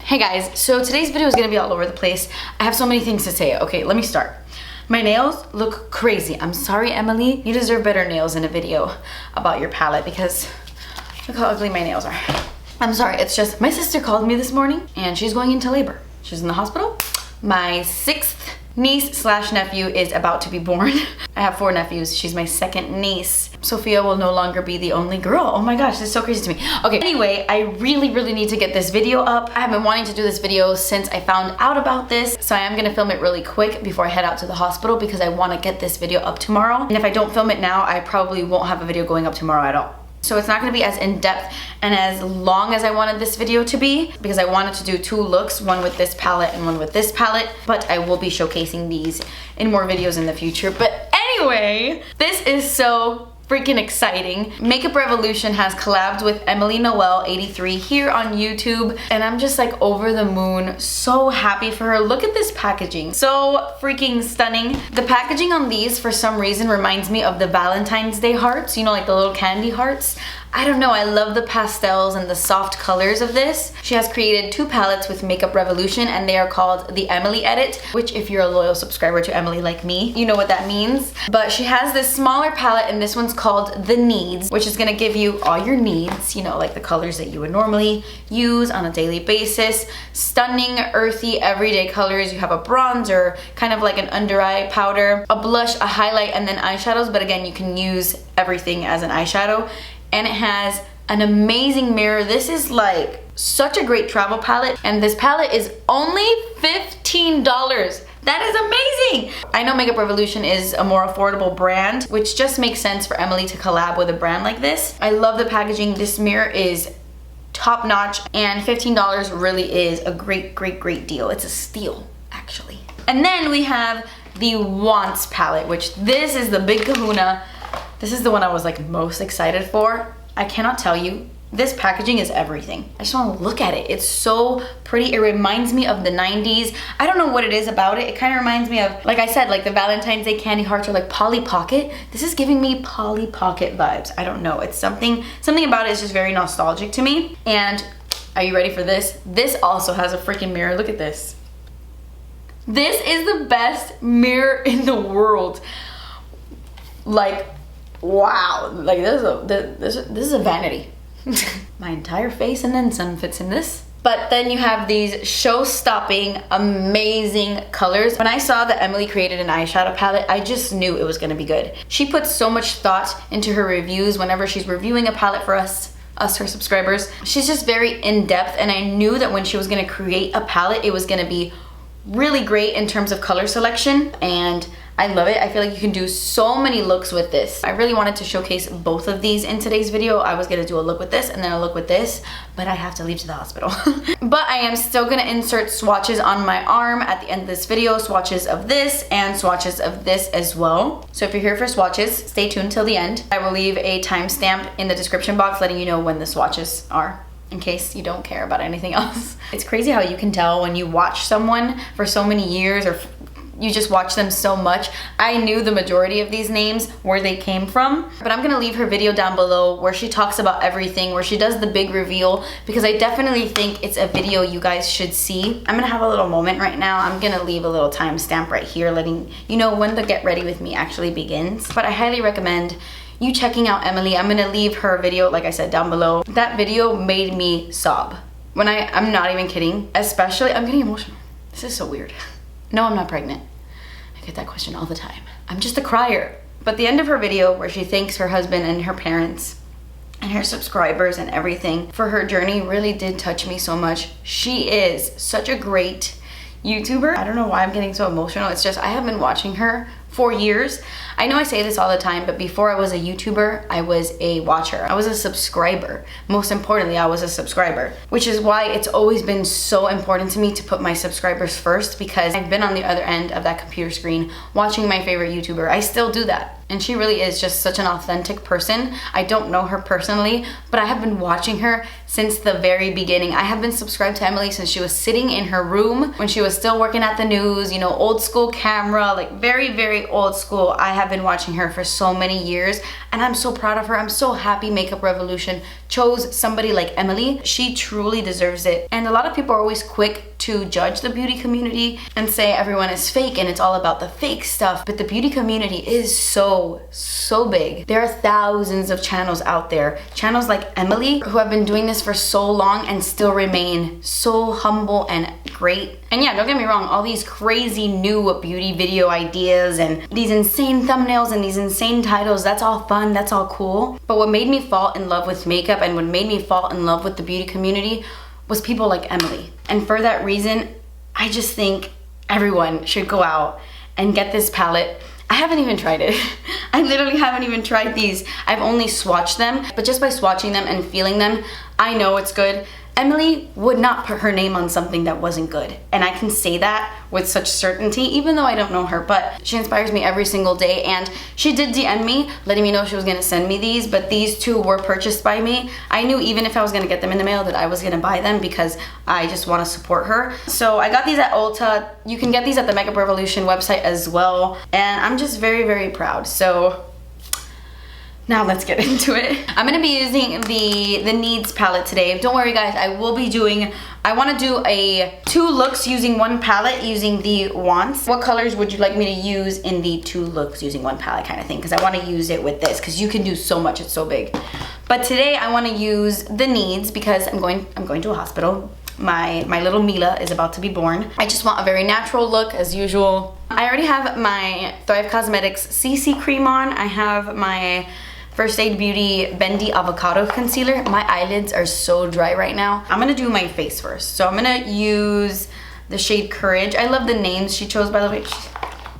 Hey guys, so today's video is gonna be all over the place. I have so many things to say. Okay, let me start. My nails look crazy. I'm sorry, Emily. You deserve better nails in a video about your palette because look how ugly my nails are. I'm sorry, it's just my sister called me this morning and she's going into labor. She's in the hospital. My 6th niece slash nephew is about to be born. I have 4 nephews. She's my 2nd niece. Sophia will no longer be the only girl. Oh my gosh, this is so crazy to me. Okay, anyway, I really need to get this video up. I have been wanting to do this video since I found out about this, so I am gonna film it really quick before I head out to the hospital because I wanna get this video up tomorrow. And if I don't film it now, I probably won't have a video going up tomorrow at all. So it's not gonna be as in-depth and as long as I wanted this video to be because I wanted to do 2 looks, one with this palette and one with this palette, but I will be showcasing these in more videos in the future. But anyway, this is so freaking exciting. Makeup Revolution has collabed with EMILYNOEL 83 here on YouTube, and I'm just like over the moon, so happy for her. Look at this packaging, so freaking stunning. The packaging on these for some reason reminds me of the Valentine's Day hearts, you know, like the little candy hearts. I don't know, I love the pastels and the soft colors of this. She has created 2 palettes with Makeup Revolution and they are called the Emily Edit, which if you're a loyal subscriber to Emily like me, you know what that means. But she has this smaller palette and this one's called The Needs, which is gonna give you all your needs, you know, like the colors that you would normally use on a daily basis. Stunning, earthy, everyday colors. You have a bronzer, kind of like an under eye powder, a blush, a highlight, and then eyeshadows. But again, you can use everything as an eyeshadow. And it has an amazing mirror. This is like such a great travel palette, and this palette is only $15. That is amazing! I know Makeup Revolution is a more affordable brand, which just makes sense for Emily to collab with a brand like this. I love the packaging. This mirror is top notch, and $15 really is a great deal. It's a steal, actually. And then we have the Wants palette, which this is the big kahuna. This is the one I was like most excited for. I cannot tell you, this packaging is everything. I just want to look at it. It's so pretty. It reminds me of the 90s. I don't know what it is about it. It kind of reminds me of, like I said, like the Valentine's Day candy hearts or like Polly Pocket. This is giving me Polly Pocket vibes. I don't know. It's something about it is just very nostalgic to me. And are you ready for this? This also has a freaking mirror. Look at this. This is the best mirror in the world. Like, wow, like this is a vanity. My entire face and then some fits in this. But then you have these show-stopping, amazing colors. When I saw that Emily created an eyeshadow palette, I just knew it was gonna be good. She puts so much thought into her reviews whenever she's reviewing a palette for us, her subscribers. She's just very in-depth, and I knew that when she was gonna create a palette, it was gonna be really great in terms of color selection, and I love it. I feel like you can do so many looks with this. I really wanted to showcase both of these in today's video. I was gonna do a look with this and then a look with this, but I have to leave to the hospital. But I am still gonna insert swatches on my arm at the end of this video, swatches of this and swatches of this as well. So if you're here for swatches, stay tuned till the end. I will leave a timestamp in the description box letting you know when the swatches are, in case you don't care about anything else. It's crazy how you can tell when you watch someone for so many years or you just watch them so much. I knew the majority of these names, where they came from, but I'm gonna leave her video down below where she talks about everything, where she does the big reveal, because I definitely think it's a video you guys should see. I'm gonna have a little moment right now. I'm gonna leave a little timestamp right here letting you know when the get ready with me actually begins. But I highly recommend you checking out Emily. I'm gonna leave her video, like I said, down below. That video made me sob. I'm not even kidding, especially, I'm getting emotional. This is so weird. No, I'm not pregnant. I get that question all the time. I'm just a crier. But the end of her video where she thanks her husband and her parents and her subscribers and everything for her journey really did touch me so much. She is such a great YouTuber. I don't know why I'm getting so emotional. It's just I have been watching her for years. I know I say this all the time, but before I was a YouTuber, I was a watcher. I was a subscriber. Most importantly, I was a subscriber, which is why it's always been so important to me to put my subscribers first, because I've been on the other end of that computer screen watching my favorite YouTuber. I still do that. And she really is just such an authentic person. I don't know her personally, but I have been watching her since the very beginning. I have been subscribed to Emily since she was sitting in her room when she was still working at the news, you know, old school camera, like very, very old school. I have been watching her for so many years and I'm so proud of her. I'm so happy Makeup Revolution chose somebody like Emily. She truly deserves it. And a lot of people are always quick to judge the beauty community and say everyone is fake and it's all about the fake stuff. But the beauty community is so big. There are thousands of channels out there. Channels like Emily who have been doing this for so long and still remain so humble and great. And yeah, don't get me wrong, all these crazy new beauty video ideas and these insane thumbnails and these insane titles, that's all fun, that's all cool. But what made me fall in love with makeup and what made me fall in love with the beauty community was people like Emily. And for that reason, I just think everyone should go out and get this palette. I haven't even tried it. I literally haven't even tried these. I've only swatched them, but just by swatching them and feeling them, I know it's good. Emily would not put her name on something that wasn't good. And I can say that with such certainty, even though I don't know her, but she inspires me every single day. And she did DM me, letting me know she was gonna send me these, but these two were purchased by me. I knew even if I was gonna get them in the mail that I was gonna buy them because I just wanna support her. So I got these at Ulta. You can get these at the Makeup Revolution website as well. And I'm just very, very proud. So now let's get into it. I'm gonna be using the Needs palette today. Don't worry guys, I wanna do a 2 looks using 1 palette using the Wants. What colors would you like me to use in the 2 looks using 1 palette kind of thing? Because I wanna use it with this because you can do so much, it's so big. But today I wanna use the Needs because I'm going to a hospital. My little Mila is about to be born. I just want a very natural look as usual. I already have my Thrive Causemetics CC cream on. I have my First Aid Beauty Bendy Avocado Concealer. My eyelids are so dry right now. I'm gonna do my face first. So I'm gonna use the shade Courage. I love the names she chose, by the way.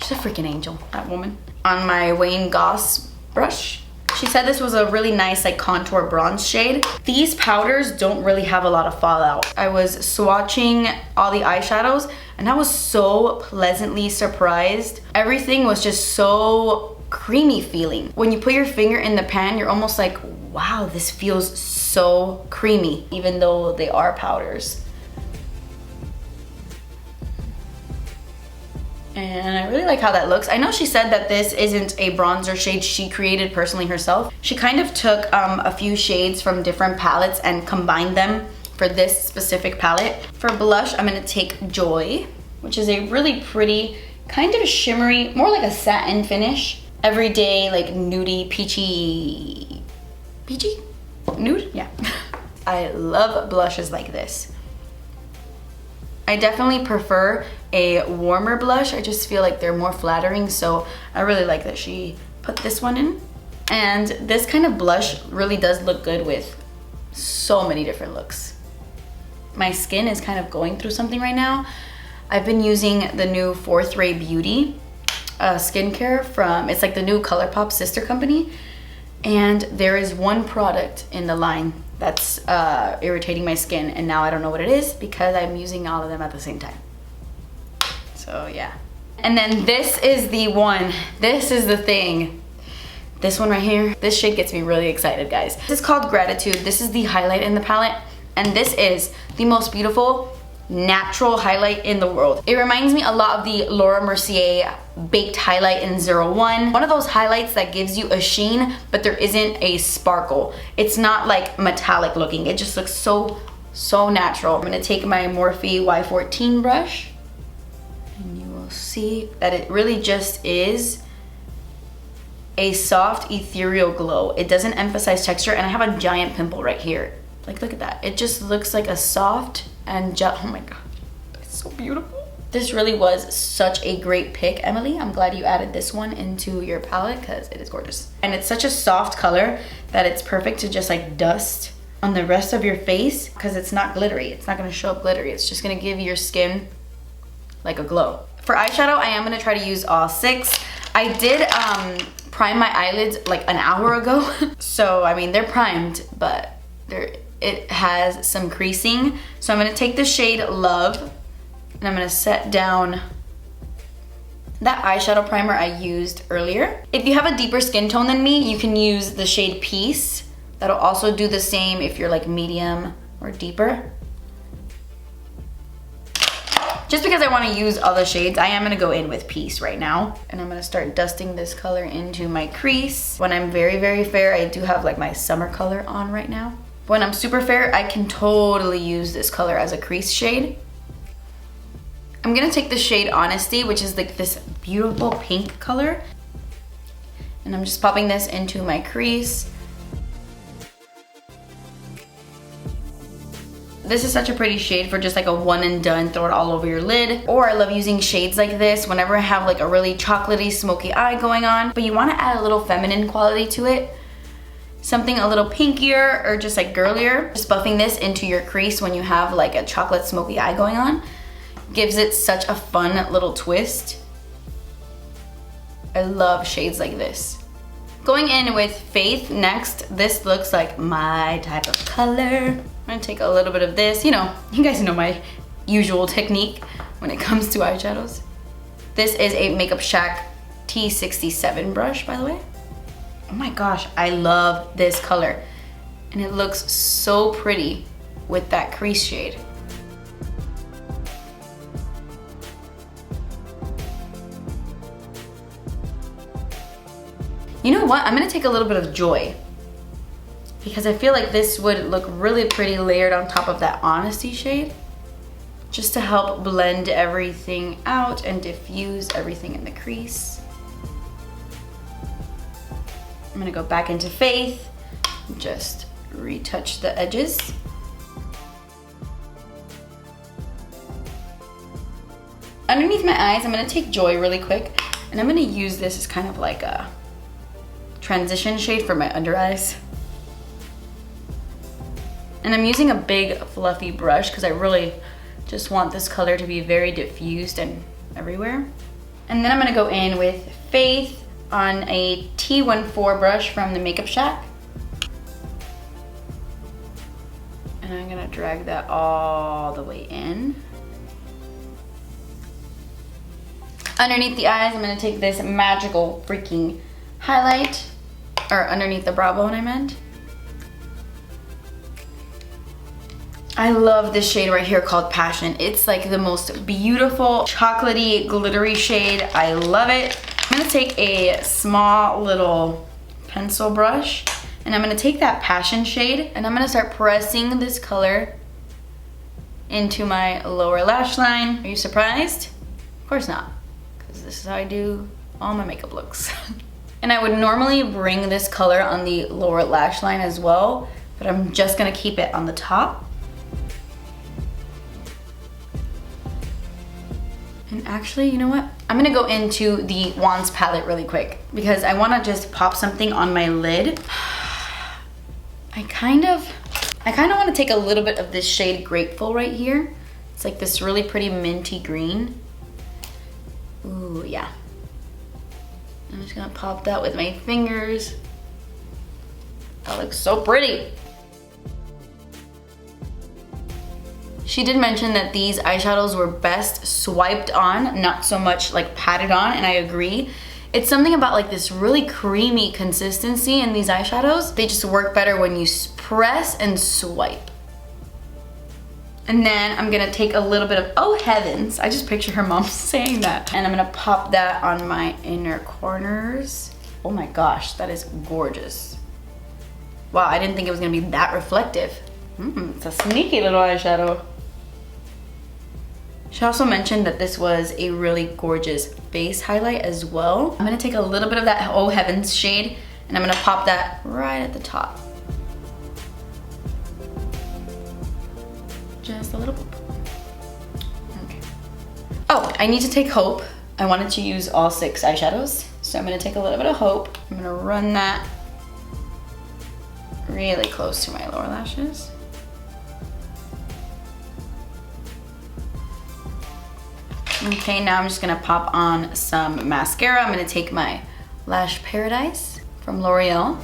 She's a freaking angel, that woman. On my Wayne Goss brush. She said this was a really nice like contour bronze shade. These powders don't really have a lot of fallout. I was swatching all the eyeshadows and I was so pleasantly surprised. Everything was just so creamy feeling. When you put your finger in the pan, you're almost like, wow, this feels so creamy, even though they are powders. And I really like how that looks. I know she said that this isn't a bronzer shade she created personally herself. She kind of took a few shades from different palettes and combined them for this specific palette. For blush, I'm gonna take Joy, which is a really pretty, kind of shimmery, more like a satin finish. Everyday, like nudie, peachy nude? Yeah. I love blushes like this. I definitely prefer a warmer blush. I just feel like they're more flattering, so I really like that she put this one in. And this kind of blush really does look good with so many different looks. My skin is kind of going through something right now. I've been using the new 4th Ray Beauty skincare from, it's like the new ColourPop sister company, and there is one product in the line that's irritating my skin, and now I don't know what it is because I'm using all of them at the same time. So yeah. And then this is the one, this is the thing. This one right here, this shade gets me really excited, guys. This is called Gratitude. This is the highlight in the palette, and this is the most beautiful natural highlight in the world. It reminds me a lot of the Laura Mercier Baked Highlight in 01. One of those highlights that gives you a sheen, but there isn't a sparkle. It's not like metallic looking. It just looks so natural. I'm gonna take my Morphe Y14 brush, and you will see that it really just is a soft, ethereal glow. It doesn't emphasize texture, and I have a giant pimple right here. Like, look at that. It just looks like a soft and just, oh my god, it's so beautiful. This really was such a great pick, Emily. I'm glad you added this one into your palette because it is gorgeous. And it's such a soft color that it's perfect to just like dust on the rest of your face because it's not glittery. It's not gonna show up glittery. It's just gonna give your skin like a glow. For eyeshadow, I am gonna try to use all 6. I did prime my eyelids like an hour ago. So, I mean, they're primed, but it has some creasing. So I'm gonna take the shade Love and I'm gonna set down that eyeshadow primer I used earlier. If you have a deeper skin tone than me, you can use the shade Peace. That'll also do the same if you're like medium or deeper. Just because I want to use all the shades, I am going to go in with Peace right now. And I'm going to start dusting this color into my crease. When I'm very, very fair, I do have like my summer color on right now. When I'm super fair, I can totally use this color as a crease shade. I'm going to take the shade Honesty, which is like this beautiful pink color. And I'm just popping this into my crease. This is such a pretty shade for just like a one and done, throw it all over your lid. Or I love using shades like this whenever I have like a really chocolatey, smoky eye going on, but you want to add a little feminine quality to it. Something a little pinkier or just like girlier. Just buffing this into your crease when you have like a chocolate smoky eye going on gives it such a fun little twist. I love shades like this. Going in with Faith next, this looks like my type of color. I'm gonna take a little bit of this. You know, you guys know my usual technique when it comes to eyeshadows. This is a Makeup Shack T67 brush, by the way. Oh my gosh, I love this color. And it looks so pretty with that crease shade. You know what? I'm gonna take a little bit of Joy because I feel like this would look really pretty layered on top of that Honesty shade, just to help blend everything out and diffuse everything in the crease. I'm gonna go back into Faith, just retouch the edges. Underneath my eyes, I'm gonna take Joy really quick, and I'm gonna use this as kind of like a transition shade for my under eyes. And I'm using a big fluffy brush because I really just want this color to be very diffused and everywhere. And then I'm gonna go in with Faith on a T14 brush from the Makeup Shack. And I'm gonna drag that all the way in. Underneath the eyes, I'm gonna take this magical freaking highlight, or underneath the brow bone I meant. I love this shade right here called Passion. It's like the most beautiful chocolatey glittery shade. I love it. I'm gonna take a small little pencil brush and I'm gonna take that Passion shade and I'm gonna start pressing this color into my lower lash line. Are you surprised? Of course not, because this is how I do all my makeup looks. And I would normally bring this color on the lower lash line as well, but I'm just gonna keep it on the top. And actually, you know what? I'm gonna go into the Wands palette really quick because I wanna just pop something on my lid. I kind of wanna take a little bit of this shade Grateful right here. It's like this really pretty minty green. Ooh, yeah. I'm just gonna pop that with my fingers. That looks so pretty. She did mention that these eyeshadows were best swiped on, not so much like patted on, and I agree. It's something about like this really creamy consistency in these eyeshadows. They just work better when you press and swipe. And then I'm gonna take a little bit of, oh heavens, I just picture her mom saying that. And I'm gonna pop that on my inner corners. Oh my gosh, that is gorgeous. Wow, I didn't think it was gonna be that reflective. It's a sneaky little eyeshadow. She also mentioned that this was a really gorgeous base highlight as well. I'm gonna take a little bit of that Oh Heavens shade and I'm gonna pop that right at the top. Just a little bit. Okay. Oh, I need to take Hope. I wanted to use all 6 eyeshadows, so I'm gonna take a little bit of Hope. I'm gonna run that really close to my lower lashes. Okay, now I'm just gonna pop on some mascara. I'm gonna take my Lash Paradise from Loreal.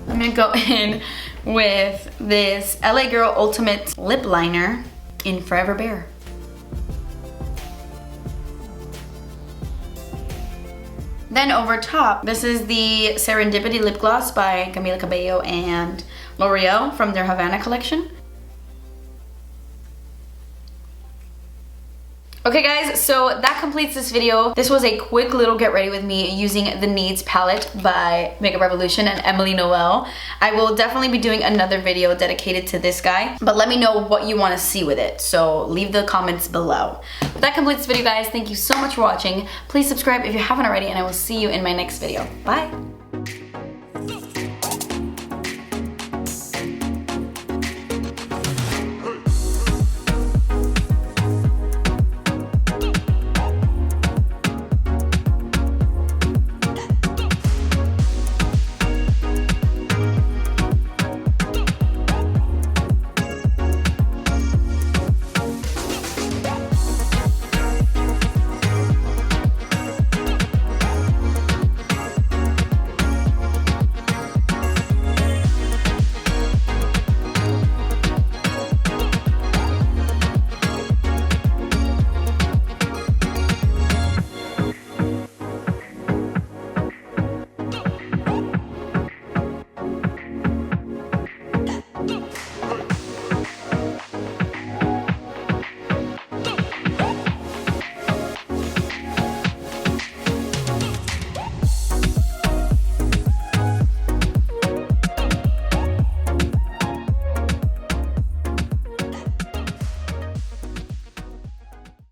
I'm gonna go in with this LA Girl Ultimate Lip Liner in Forever Bare. Then over top, this is the Serendipity Lip Gloss by Camila, Cabello, and Loreal from their Havana collection. Okay guys, so that completes this video. This was a quick little get ready with me using the Needs palette by Makeup Revolution and EMILYNOEL. I will definitely be doing another video dedicated to this guy, but let me know what you want to see with it, so leave the comments below. But that completes this video guys. Thank you so much for watching. Please subscribe if you haven't already, and I will see you in my next video. Bye!